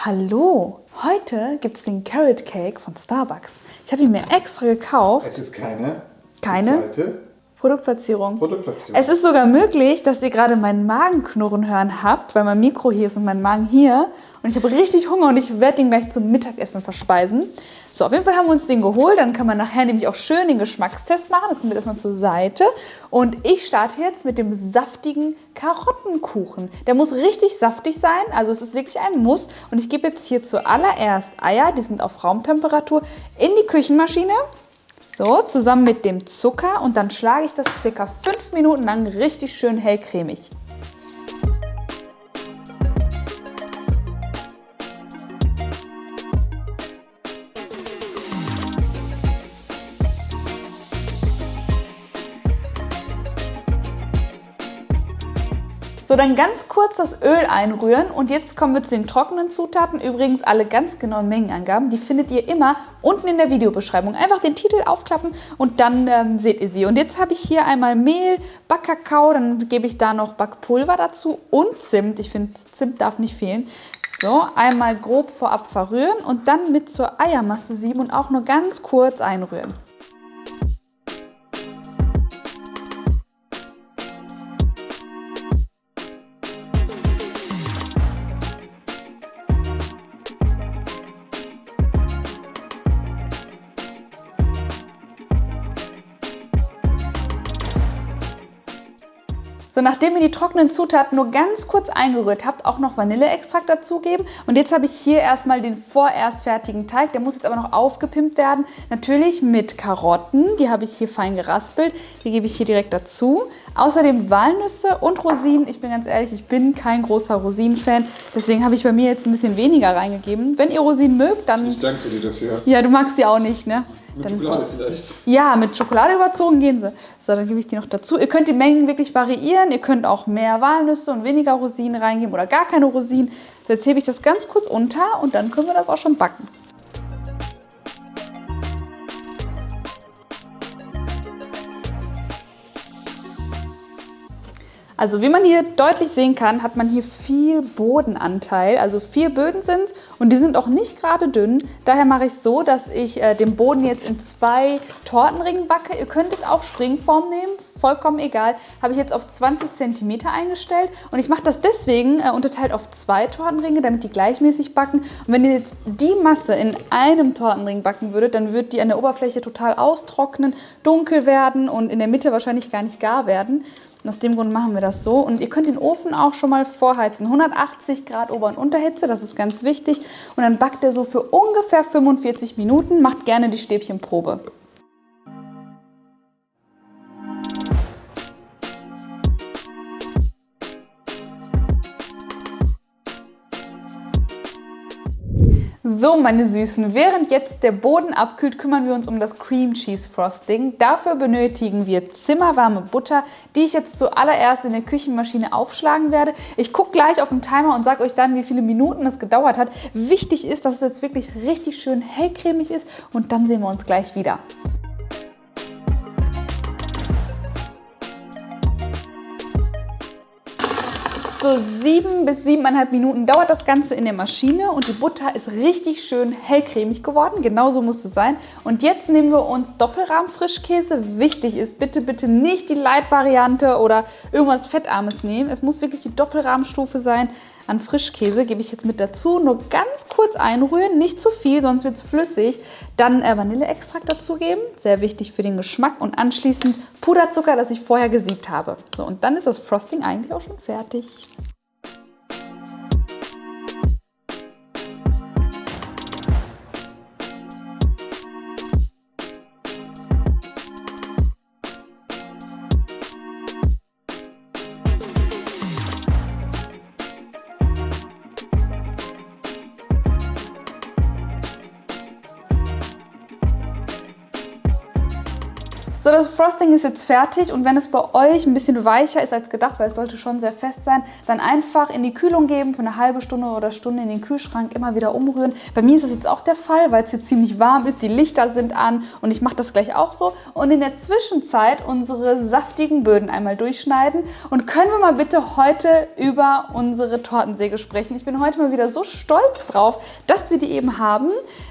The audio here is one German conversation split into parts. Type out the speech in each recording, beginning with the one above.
Hallo, heute gibt es den Carrot Cake von Starbucks. Ich habe ihn mir extra gekauft. Es ist keine bezahlte Produktplatzierung. Produktplatzierung. Es ist sogar möglich, dass ihr gerade meinen Magen knurren hören habt, weil mein Mikro hier ist und mein Magen hier. Und ich habe richtig Hunger und ich werde den gleich zum Mittagessen verspeisen. So, auf jeden Fall haben wir uns den geholt. Dann kann man nachher nämlich auch schön den Geschmackstest machen. Das kommt jetzt erstmal zur Seite. Und ich starte jetzt mit dem saftigen Karottenkuchen. Der muss richtig saftig sein. Also es ist wirklich ein Muss. Und ich gebe jetzt hier zuallererst Eier, die sind auf Raumtemperatur, in die Küchenmaschine. So, zusammen mit dem Zucker. Und dann schlage ich das ca. 5 Minuten lang richtig schön hellcremig. So, dann ganz kurz das Öl einrühren und jetzt kommen wir zu den trockenen Zutaten. Übrigens alle ganz genauen Mengenangaben, die findet ihr immer unten in der Videobeschreibung. Einfach den Titel aufklappen und dann seht ihr sie. Und jetzt habe ich hier einmal Mehl, Backkakao, dann gebe ich da noch Backpulver dazu und Zimt. Ich finde, Zimt darf nicht fehlen. So, einmal grob vorab verrühren und dann mit zur Eiermasse sieben und auch nur ganz kurz einrühren. So, nachdem ihr die trockenen Zutaten nur ganz kurz eingerührt habt, auch noch Vanilleextrakt dazugeben. Und jetzt habe ich hier erstmal den vorerst fertigen Teig. Der muss jetzt aber noch aufgepimpt werden. Natürlich mit Karotten, die habe ich hier fein geraspelt. Die gebe ich hier direkt dazu. Außerdem Walnüsse und Rosinen. Ich bin ganz ehrlich, ich bin kein großer Rosinen-Fan. Deswegen habe ich bei mir jetzt ein bisschen weniger reingegeben. Wenn ihr Rosinen mögt, dann... Ich danke dir dafür. Ja, du magst sie auch nicht, ne? Mit Schokolade vielleicht? Ja, mit Schokolade überzogen gehen sie. So, dann gebe ich die noch dazu. Ihr könnt die Mengen wirklich variieren. Ihr könnt auch mehr Walnüsse und weniger Rosinen reingeben oder gar keine Rosinen. So, jetzt hebe ich das ganz kurz unter und dann können wir das auch schon backen. Also wie man hier deutlich sehen kann, hat man hier viel Bodenanteil. Also 4 Böden sind es und die sind auch nicht gerade dünn. Daher mache ich es so, dass ich den Boden jetzt in 2 Tortenringen backe. Ihr könntet auch Springform nehmen, vollkommen egal. Habe ich jetzt auf 20 cm eingestellt und ich mache das deswegen unterteilt auf 2 Tortenringe, damit die gleichmäßig backen. Und wenn ihr jetzt die Masse in einem Tortenring backen würdet, dann würde die an der Oberfläche total austrocknen, dunkel werden und in der Mitte wahrscheinlich gar nicht gar werden. Aus dem Grund machen wir das so. Und ihr könnt den Ofen auch schon mal vorheizen. 180 Grad Ober- und Unterhitze, das ist ganz wichtig. Und dann backt er so für ungefähr 45 Minuten. Macht gerne die Stäbchenprobe. So, meine Süßen, während jetzt der Boden abkühlt, kümmern wir uns um das Cream Cheese Frosting. Dafür benötigen wir zimmerwarme Butter, die ich jetzt zuallererst in der Küchenmaschine aufschlagen werde. Ich gucke gleich auf den Timer und sage euch dann, wie viele Minuten es gedauert hat. Wichtig ist, dass es jetzt wirklich richtig schön hellcremig ist und dann sehen wir uns gleich wieder. So 7 bis 7,5 Minuten dauert das Ganze in der Maschine und die Butter ist richtig schön hellcremig geworden. Genauso muss es sein. Und jetzt nehmen wir uns Doppelrahm-Frischkäse. Wichtig ist, bitte, bitte nicht die Light-Variante oder irgendwas Fettarmes nehmen. Es muss wirklich die Doppelrahmstufe sein. An Frischkäse gebe ich jetzt mit dazu. Nur ganz kurz einrühren, nicht zu viel, sonst wird es flüssig. Dann Vanilleextrakt dazugeben, sehr wichtig für den Geschmack. Und anschließend Puderzucker, das ich vorher gesiebt habe. So, und dann ist das Frosting eigentlich auch schon fertig. So, das Frosting ist jetzt fertig und wenn es bei euch ein bisschen weicher ist als gedacht, weil es sollte schon sehr fest sein, dann einfach in die Kühlung geben, für eine halbe Stunde oder Stunde in den Kühlschrank, immer wieder umrühren. Bei mir ist das jetzt auch der Fall, weil es jetzt ziemlich warm ist, die Lichter sind an und ich mache das gleich auch so. Und in der Zwischenzeit unsere saftigen Böden einmal durchschneiden. Und können wir mal bitte heute über unsere Tortensäge sprechen? Ich bin heute mal wieder so stolz drauf, dass wir die eben haben.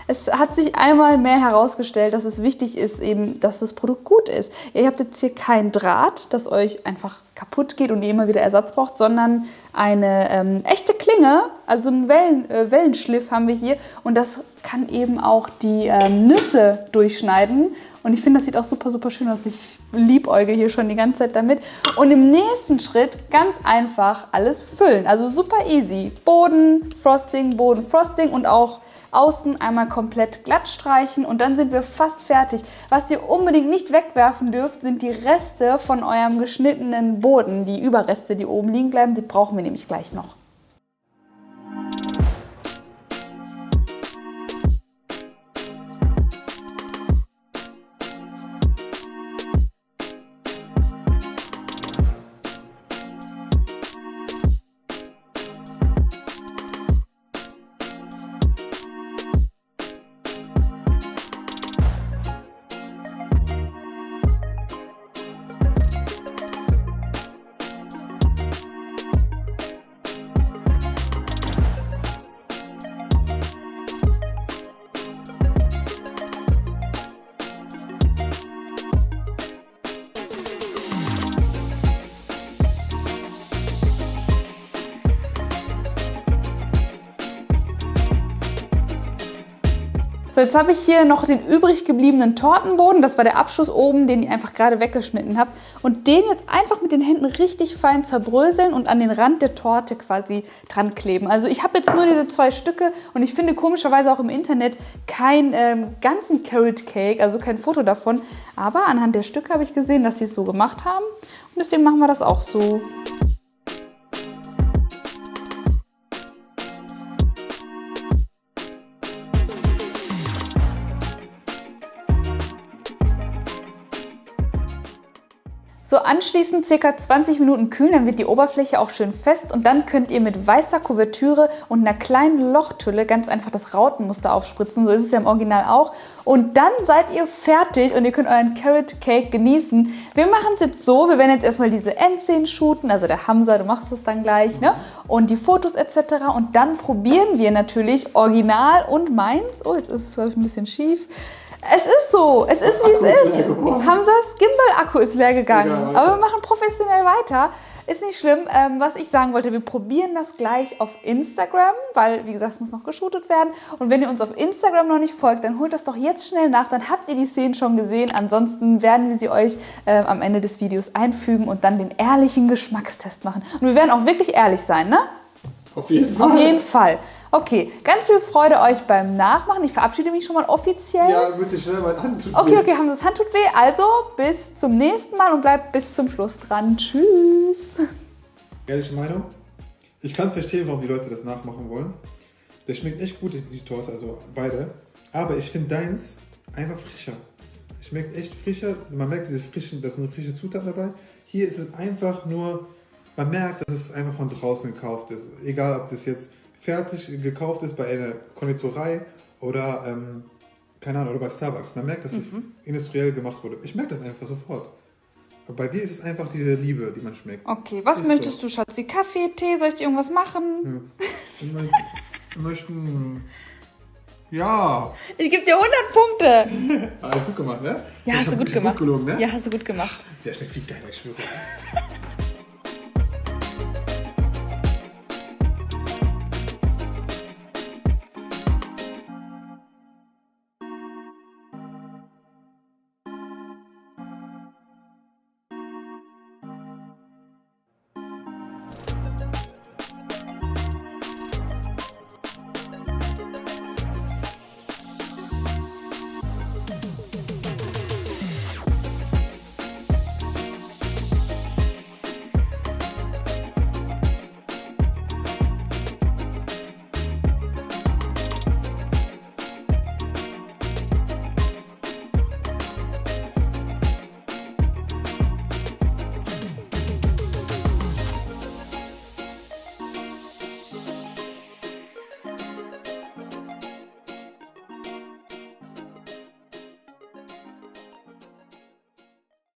Es hat sich einmal mehr herausgestellt, dass es wichtig ist, eben, dass das Produkt gut ist. Ihr habt jetzt hier kein Draht, das euch einfach kaputt geht und ihr immer wieder Ersatz braucht, sondern eine echte Klinge, also einen Wellenschliff haben wir hier und das kann eben auch die Nüsse durchschneiden. Und ich finde, das sieht auch super, super schön aus. Ich liebäugle hier schon die ganze Zeit damit. Und im nächsten Schritt ganz einfach alles füllen. Also super easy. Boden, Frosting und auch außen einmal komplett glatt streichen und dann sind wir fast fertig. Was ihr unbedingt nicht wegwerfen dürft, sind die Reste von eurem geschnittenen Boden. Die Überreste, die oben liegen bleiben, die brauchen wir nämlich gleich noch. So, jetzt habe ich hier noch den übrig gebliebenen Tortenboden. Das war der Abschluss oben, den ihr einfach gerade weggeschnitten habt. Und den jetzt einfach mit den Händen richtig fein zerbröseln und an den Rand der Torte quasi dran kleben. Also ich habe jetzt nur diese 2 Stücke und ich finde komischerweise auch im Internet keinen ganzen Carrot Cake, also kein Foto davon. Aber anhand der Stücke habe ich gesehen, dass die es so gemacht haben. Und deswegen machen wir das auch so. So, anschließend ca. 20 Minuten kühlen, dann wird die Oberfläche auch schön fest und dann könnt ihr mit weißer Kuvertüre und einer kleinen Lochtülle ganz einfach das Rautenmuster aufspritzen, so ist es ja im Original auch. Und dann seid ihr fertig und ihr könnt euren Carrot Cake genießen. Wir machen es jetzt so, wir werden jetzt erstmal diese Endszenen shooten, also der Hamza, du machst das dann gleich, ne? Und die Fotos etc. Und dann probieren wir natürlich Original und meins. Oh, jetzt ist es, glaube ich, ein bisschen schief. Es ist so, es ist wie es ist. Hamzas Gimbal-Akku ist leer gegangen. Aber wir machen professionell weiter. Ist nicht schlimm. Was ich sagen wollte, wir probieren das gleich auf Instagram, weil, wie gesagt, es muss noch geshootet werden. Und wenn ihr uns auf Instagram noch nicht folgt, dann holt das doch jetzt schnell nach. Dann habt ihr die Szenen schon gesehen. Ansonsten werden wir sie euch am Ende des Videos einfügen und dann den ehrlichen Geschmackstest machen. Und wir werden auch wirklich ehrlich sein, ne? Auf jeden Fall. Auf jeden Fall. Okay, ganz viel Freude euch beim Nachmachen. Ich verabschiede mich schon mal offiziell. Ja, bitte schnell, mein Hand tut weh. Okay, haben Sie das Hand tut weh. Also bis zum nächsten Mal und bleibt bis zum Schluss dran. Tschüss. Ehrliche Meinung? Ich kann es verstehen, warum die Leute das nachmachen wollen. Das schmeckt echt gut, die Torte, also beide. Aber ich finde deins einfach frischer. Schmeckt echt frischer. Man merkt, da sind frische Zutaten dabei. Hier ist es einfach nur, man merkt, dass es einfach von draußen gekauft ist. Egal, ob das jetzt fertig gekauft ist bei einer Konditorei oder, keine Ahnung, oder bei Starbucks. Man merkt, dass es industriell gemacht wurde. Ich merke das einfach sofort. Aber bei dir ist es einfach diese Liebe, die man schmeckt. Okay, was möchtest du, Schatzi? Kaffee, Tee? Soll ich dir irgendwas machen? Ja. Wir möchten... Ja. Ich gebe dir 100 Punkte. Alles gut gemacht, ne? Ja, hast du gut gemacht. Gut gelogen, ne? Ja, hast du gut gemacht. Der schmeckt viel geiler, ich schwöre.